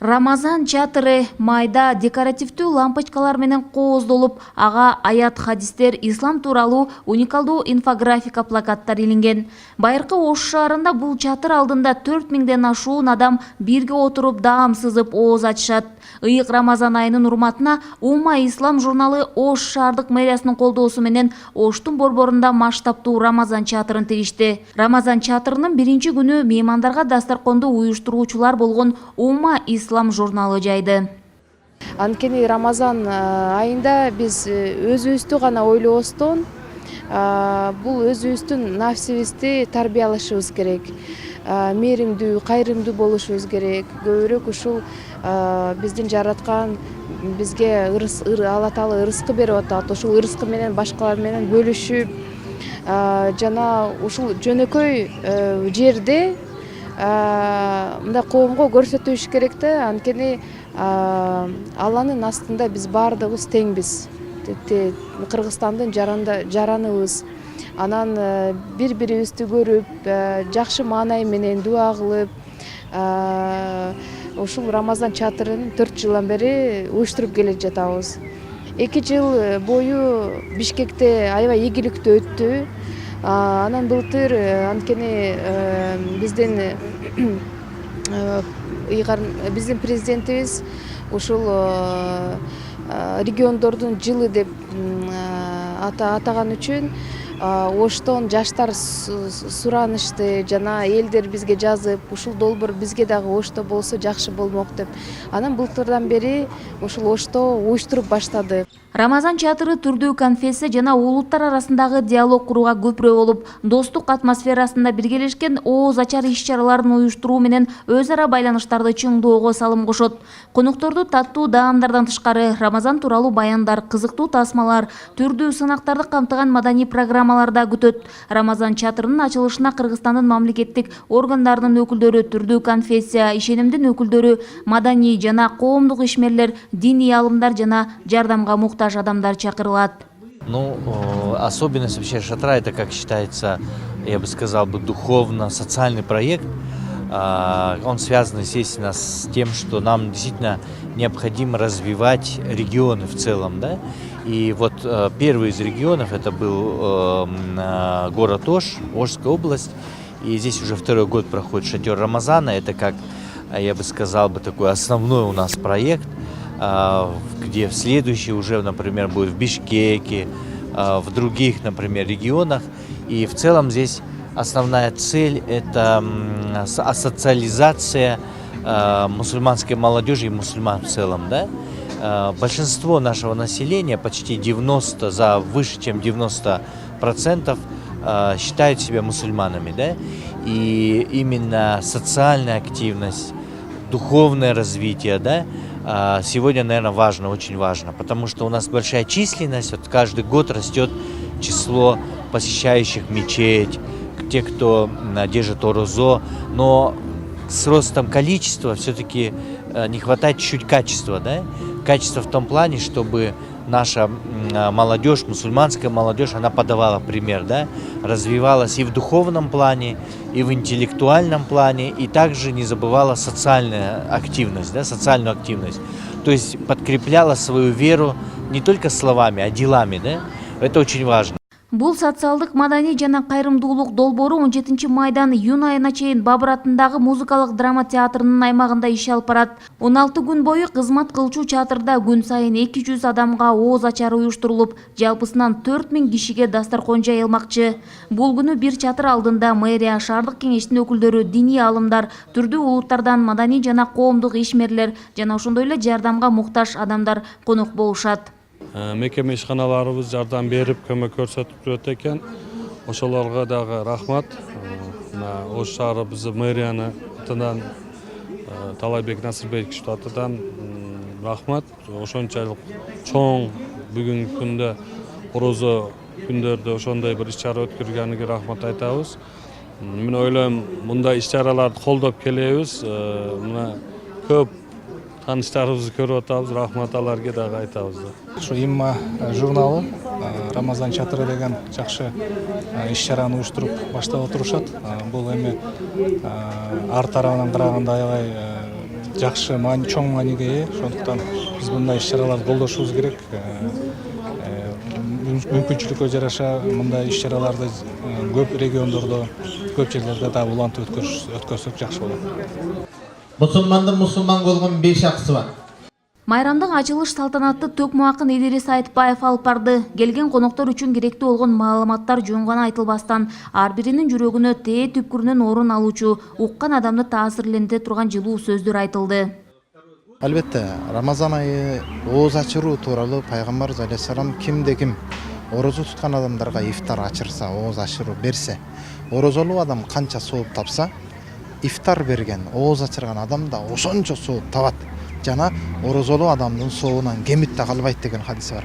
Рамазан чатыры майда декоративдүү лампочкалар менен кооздолуп, ага аят хадистер, ислам тууралуу уникалдуу инфографика плакаттар иленген. Байыркы Ош шаарында бул чатыр алдында 4000ден ашуун адам бирге отуруп даам сызып ооз ачышат. Ыйык Рамазан айынын урматына Умма ислам журналы Ош шаардык мэриясынын колдоосу менен Оштун борборунда масштабтуу Рамазан чатырын тигишти. Рамазан чатырынын биринчи күнү меймандарга дастарконду уюштуруучулар болгон Умма ислам журналы жайды. Анткени Рамазан айында биз өзүбүздү гана ойлобостон бул өзүбүздүн нафсибизди тарбиялашыбыз керек. Мээримдүү, кайрымдуу болушубуз керек. Көбүрөөк ушул биздин жараткан бизге Алла Таала ырыскы берип атат. Ушул ырыскы менен башкалар менен бөлүшүп, жана ушул жөнөкөй жерде мындай коомго көрсөтүш керек да. Анткени Алланын астында биз баардыгыбыз теңбиз. Кыргызстандын жараныбыз. Анан бири-бирибизди көрүп, жакшы маанай менен дуа кылып, ушул Рамазан чатырын 4 жылдан бери уюштуруп келе жатабыз. 2 жыл бою Бишкекте аябай ийгиликтүү өттү. Анан былтыр анткени биздин президентибиз ушул региондордун жылы деп атаган үчүн Оштон жаштар суранышты, жана элдер бизге жазып, ушул долбоор бизге дагы Ошто болсо жакшы болмок деп. Анан былтырдан бери ушул Ошто уюштуруп баштадык. Рамазан чатыры түрдүү конфессия жана улуттар арасындагы диалог курууга көпүрө болуп, достук атмосферасында биргелешкен ооз ачар иш-чараларын уюштуруу менен өз ара байланыштарды чыңдоого салым кошот. Конокторду таттуу даамдардан тышкары Рамазан тууралуу баяндар, кызыктуу тасмалар, түрдүү сынактарды камтыган маданий программаларда күтөт. Рамазан чатырынын ачылышына Кыргызстандын мамлекеттик органдарынын өкүлдөрү, түрдүү конфессия, ишенимдин өкүлдөрү, маданий жана коомдук ишмерлер, диний алымдар жана жардамга муктаж адамдар чакырылат. Особенность вообще шатра — это, как считается, я бы сказал, духовно-социальный проект. Он связан, естественно, с тем, что нам действительно необходимо развивать регионы в целом, да? И вот первый из регионов это был город Ош, Ошская область. И здесь уже второй год проходит шатер Рамазана. Это, как я бы сказал, такой основной у нас проект, где в следующий уже, например, будет в Бишкеке, в других, например, регионах. И в целом здесь основная цель – это асоциализация мусульманской молодежи и мусульман в целом. Да? Большинство нашего населения, почти 90, выше чем 90%, считают себя мусульманами. Да? И именно социальная активность, духовное развитие, да, сегодня, наверное, важно, очень важно, потому что у нас большая численность, вот каждый год растет число посещающих мечеть, те, кто держит орузо, но с ростом количества все-таки не хватает чуть-чуть качества, да? Качество в том плане, чтобы наша молодежь, мусульманская молодежь, она подавала пример, да? Развивалась и в духовном плане, и в интеллектуальном плане, и также не забывала социальную активность, да? Социальную активность. То есть подкрепляла свою веру не только словами, а делами, да? Это очень важно. Бул социалдык, маданий жана кайрымдуулук долбоору 17 майдан июнь айына чейин Бабыр атындагы музыкалык драма театрынын аймагында иш алып барат. 16 күн бою кызмат кылчу чатырда күн сайын 200 адамга ооз ачар уюштурулуп, жалпысынан 4000 кишиге дастаркон жайылмакчы. Бул күнү бир чатыр алдында мэрия, шаардык кеңештин өкүлдөрү, диний алымдар, түрдүү улуттардан маданий жана коомдук ишмерлер жана ошондой эле жардамга муктаж адамдар конок болушат. Мекеме ишканаларыбыз жардам берип, көмөк көрсөтүп жүрөт экен. Ошолорго дагы рахмат. Ош шаарыбыздын мэриянын атынан, Талайбек Насырбекович атынан рахмат. Ошончолук чоң бүгүнкү күндө орозо күндөрдө ошондой бир иш-чара өткөргөнүгө рахмат айтабыз. Мен ойлойм, мындай иш-чараларды колдоп келебиз. Мына көп таныштарыбызды көрүп атабыз, рахмат аларга дагы айтабыз. Шу имма журналы Рамазан чатыры деген жакшы иш-чараны уюштуруп баштап отурушат. Бул эми ар тарабынан караганда аябай жакшы чоң мааниге ээ. Ошондуктан биз мындай иш-чараларды колдошубуз керек. Мүмкүнчүлүккө жараша мындай иш-чараларды көп региондордо, көп жерлерде дагы улантып өткөрсөк жакшы болот. Мусулмандын мусулман болгон 5 акысы бар. Майрамдын ачылыш салтанатты төк муакын Идирис Айтбаев алып барды. Келген коноктор үчүн керектүү болгон маалыматтар жөн гана айтылбастан, ар биринин жүрөгүнө тээ түпкүрүнөн орун алуучу, уккан адамды таасирленте турган жылуу сөздөр айтылды. Албетте, Рамазан айы ооз ачыруу тууралуу пайгамбарыбыз алейхиссалам кимде ким орозо туткан адамдарга ифтар ачырса, ооз ачыруу берсе, орозолуу адам канча сооп тапса, ифтар берген, ооз ачырган адам да ошончо сооп табат. Жана орозолуу адамдын соонан кемит да калбайт деген хадис бар.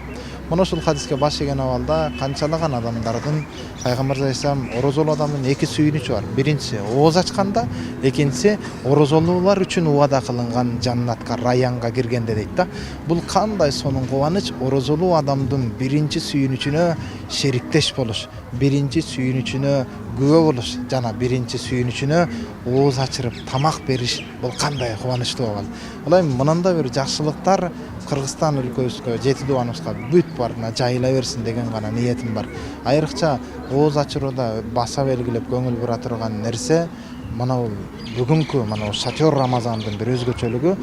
Мына ушул хадиске баш ийген абалда канчалаган адамдардын пайгамбар алейхиссалам орозолуу адамдын эки сүйүнүчү бар. Биринчиси ооз ачканда, экинчиси орозолуулар үчүн убада кылынган жаннатка, раянга киргенде дейт да. Бул кандай сонун кубаныч, орозолуу адамдын биринчи сүйүнүчүнө шериктеш болуш, биринчи сүйүнүчүнө күбө болуш жана биринчи сүйүнүчүнө ооз ачырып тамак бериш бул кандай кубанычтуу абал. Улайм мынандай бир жакшылыктар Кыргызстан өлкөбүзгө, жети дубаныбызга бүт барына жайыла берсин деген гана ниетим бар. Айрыкча ооз ачырууда баса белгилеп көңүл бура турган нерсе мына бул бүгүнкү мына шатер Рамазандын бир өзгөчөлүгү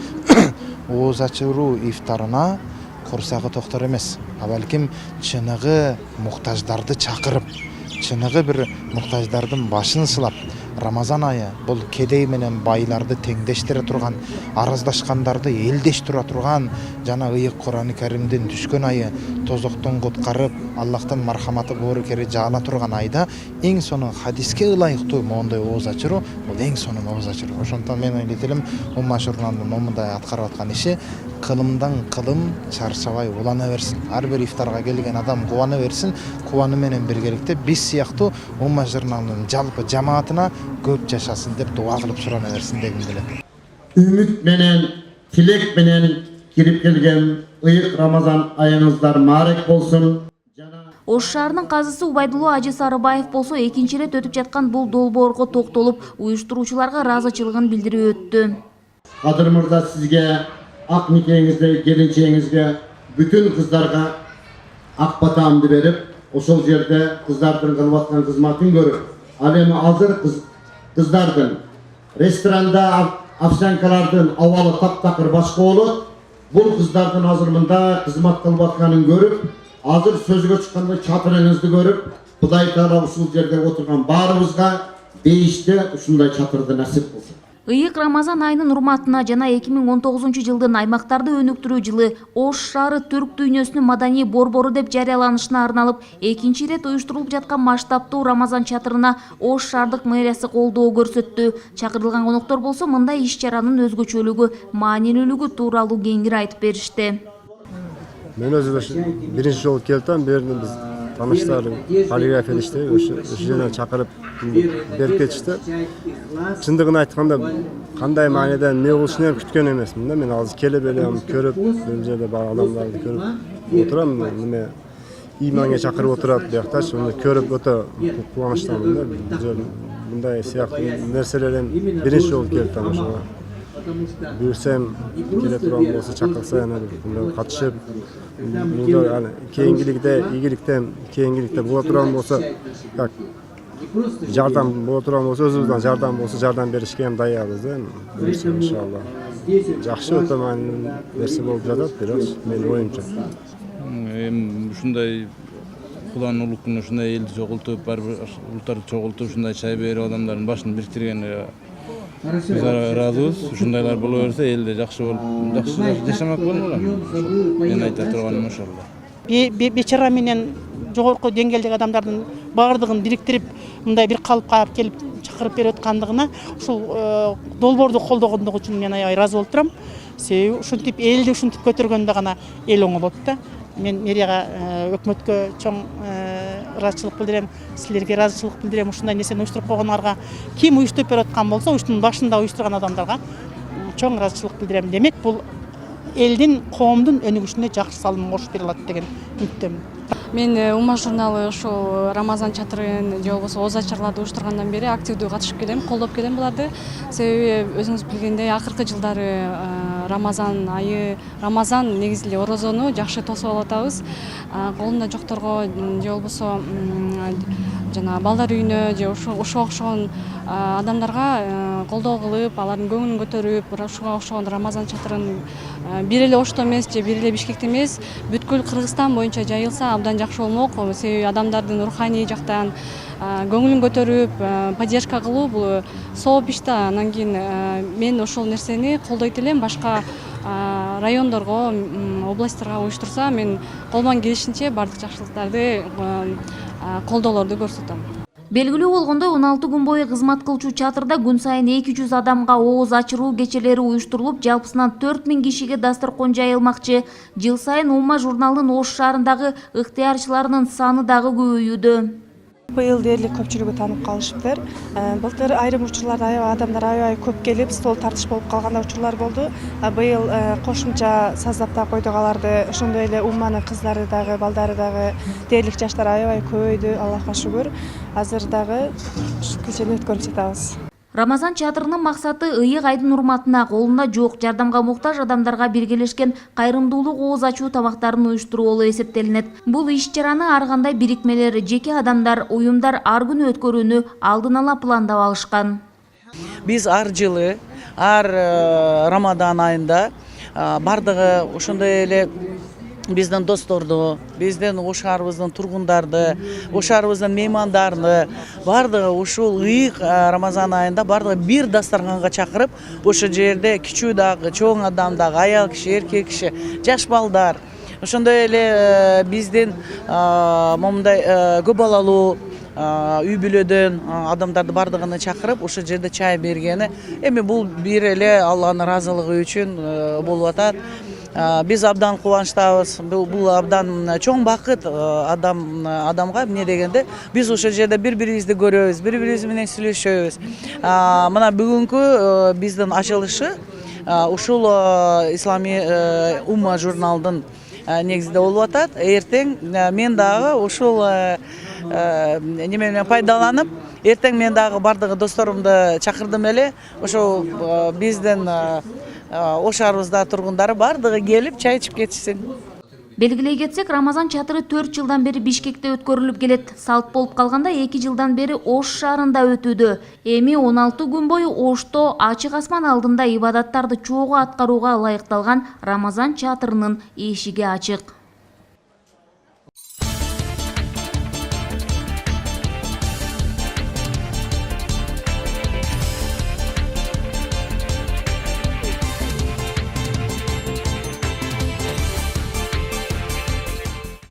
ооз ачыруу ифтарына курсагы токтор эмес, а балким чыныгы муктаждарды чакырып, чыныгы бир муктаждардын башын сылап, Рамазан айы бул кедей менен байларды теңдештире турган, араздашкандарды элдеш тура турган, жана ыйык Кур'ан-ы Каримдин түшкөн айы, тозоктон куткарып, Аллахтын мархаматы боорукери жаала турган айда эң сонун хадиске ылайыктуу моундай ооз ачыруу, бул эң сонун ооз ачыруу. Ошондон мен ойлойт элем, умма журналдын момундай аткарып аткан иши кылымдан кылым чарчабай улана берсин. Ар бир ифтарга келген адам кубана берсин. Кубаны менен биргеликте биз сыяктуу умма журналынын жалпы жамаатына көп жашасын деп дуа кылып сурана берсин дегим келет. Ümit menen, tilek menen kirip kelgen ıyık Ramazan ayınızlar marek bolsun. Ош шаарынын казысы Убайдулло Ажы Сарыбаев болсо экинчи ирет өтүп жаткан бул долбоорго токтолуп, уюштуруучуларга ыраазычылыгын билдирип өттү. Kadir Mırza sizge, ak nikahingizde, gelinçeğingizge, bütün kızlarga ak batağımdı verip, oşol yerde kızlardın kılvatkan kızmatın görüp, alemi hazır kızlardın, restoranda afşankalardın avalı taptakır başka olup, bu kızlardın hazırmında kızmat kılvatkanın görüp, hazır sözüge çıkanda çatırınızdı görüp, Huday Teala usul yerde oturgan barımızga değişti, uşunday çatırdı nasip olsun. Ыйык Рамазан айынын урматына жана 2019-жылдын аймактарды өнүктүрүү жылы Ош шаары түрк дүйнөсүнүн маданий борбору деп жарыяланышына арналып, экинчи ирет уюштурулуп жаткан масштабтуу Рамазан чатырына Ош шаардык мэриясы колдоо көрсөттү. Чакырылган коноктор болсо мындай иш-чаранын өзгөчөлүгү, маанилүүлүгү тууралуу кеңири айтып беришти. Мен өзү биринчи жолу келдим, бердим биз таныштарым, полиграф edişti, ошо жерден чакырып берип кетишти. Чындыгын айтканда, кандай мааниден эмне болушун эми күткөн эмесмин да. Мен азыр келип элем, көрүп, бул жерде бар адамдарды көрүп отурам, неме иманга чакырып отурат бияктачы, муну көрүп өтө кубанычтамын да. Бул жерде мындай сыяктуу нерселерден биринчи жолу келдим ошого. Büyürsem, kele turan bolsa çakılsa yani katışıp, burada yani keyingilikte, keyingilikte bola turan bolsa, yardım bola turan bolsa özümüzden yardım bolsa yardım berişke hem dayayabız değil mi? Büyürsem inşallah. Жақсы өтөмөн нерсе болуп жатат, бирок менин оюмча. Ушундай Куданын улукун ушундай элди чогултуп, бар бир улуттарды чогултуп, ушундай чай берип адамдардын башын бириктирген biz razıyız. Ушундайлар боло берсе элде жакшы болуп, жакшы жашамак болмок. Мен айта турганым ошолор. Бечара менен жогорку деңгээлдеги адамдардын баардыгын бириктирип, мындай бир калыпка алып келип чакырып берип аткандыгына, ушул долбоорду колдогондугу үчүн мен аябай ыраазы болуп турам. Себеби ушинтип элди ушинтип көтөргөндө гана эл оңолот да. Мен мэрияга, өкмөткө чоң ыраазычылык билдирем, силерге ыраазычылык билдирем. Ушундай нерсени уюштуруп койгоңарга, ким уюштуруп берип аткан болсо, уюштуруунун башында уюштурган адамдарга чоң ыраазычылык билдирем. Демек, бул элдин, коомдун өнүгүшүнө жакшы салым кошуп бере алат деген үмүттөмүн. Мен Ума журналы ушул Рамазан чатырын же болбосо Ооза чырларды уюштургандан бери активдүү катышып келем, колдоп келем буларды. Себеби өзүңүз билгендей, акыркы жылдары Рамазан айы, Рамазан негизи эле орозону жакшы тосуп алып атабыз. Колунда жокторго же болбосо жана балдар үйүнө же ошого окшогон адамдарга колдоо кылып, алардын көңүлүн көтөрүп, ушуга окшогон Рамазан чатырын бир эле Ошто эмес же бир эле Бишкекте эмес, бүткүл Кыргызстан боюнча жайылса абдан жакшы болмок. Себеби адамдардын руханий жактан көңүлүн көтөрүп, поддержка кылуу бул сооп иш да. Анан кийин мен ошол нерсени колдойт элем. Башка райондорго, областьтарга уюштурса, мен колуман келишинче бардык жакшылыктарды, колдоолорду көрсөтөм. Белгилүү болгондой 16 күн бою кызмат кылчу чатырда күн сайын 200 адамга ооз ачыруу кечелери уюштурулуп, жалпысынан 4000 кишиге дасторкон жайылмакчы. Жыл сайын Ума журналынын Ош шаарындагы ыктыярчыларынын саны дагы көбөйүүдө. Быйыл дээрлик көпчүлүгү таанып калышыптыр. Былтыр айрым учурларда адамдар аябай көп келип, стол тартыш болуп калган учурлар болду. Быйыл кошумча саздап да койдук аларды. Ошондой эле Уманын кыздары дагы, балдары дагы, дээрлик жаштар аябай көбөйдү, Аллахка шүгүр. Азыр дагы кечени өткөрүп жатабыз. Рамазан чатырынын максаты ыйык айдын урматына колунда жок, жардамга муктаж адамдарга биргелешкен кайрымдуулук ооз ачуу тамактарын уюштуруу болуп эсептелинет. Бул иш-чараны ар кандай бирикмелер, жеке адамдар, уюмдар ар күнү өткөрүүнү алдын ала пландап алышкан. Биз ар жылы, ар Рамадан айында бардыгы ошондой эле биздин досторду, биздин Ош шаарыбыздын тургундарды, Ош шаарыбыздын меймандарды бардыгы ушул ыйык Рамазан айында бардыгы бир дастарханга чакырып, ошол жерде кичүү дагы, чоң адам дагы, аял киши, эркек киши, жаш балдар, ошондой эле биздин момундай көп балалуу үй бүлөдөн адамдарды бардыгын чакырып, ошол жерде чай бергени, эми бул бир эле Алланын ыраазылыгы үчүн болуп атат. Биз абдан кубанычтабыз. Бул абдан чоң бакыт адамга. Эмне дегенде, биз ошол жерде бири-бирибизди көрөбүз, бири-бирибиз менен сүйлөшөбүз. Мына бүгүнкү биздин ачылышы ушул Ислами Ума журналдын негизинде болуп атат. Эртең мен дагы ушул неме менен пайдаланып, эртең мен дагы бардыгы досторумду чакырдым эле. Ошол биздин Ош шаарыбызда тургундары бардыгы келип чай ичип кетишсин. Белгилей кетсек, Рамазан чатыры 4 жылдан бери Бишкекте өткөрүлүп келет. Салт болуп калганда 2 жылдан бери Ош шаарында өтүүдө. Эми 16 күн бою Ошто ачык асман алдында ибадаттарды чогуу аткарууга ылайыкталган Рамазан чатырынын эшиги ачык.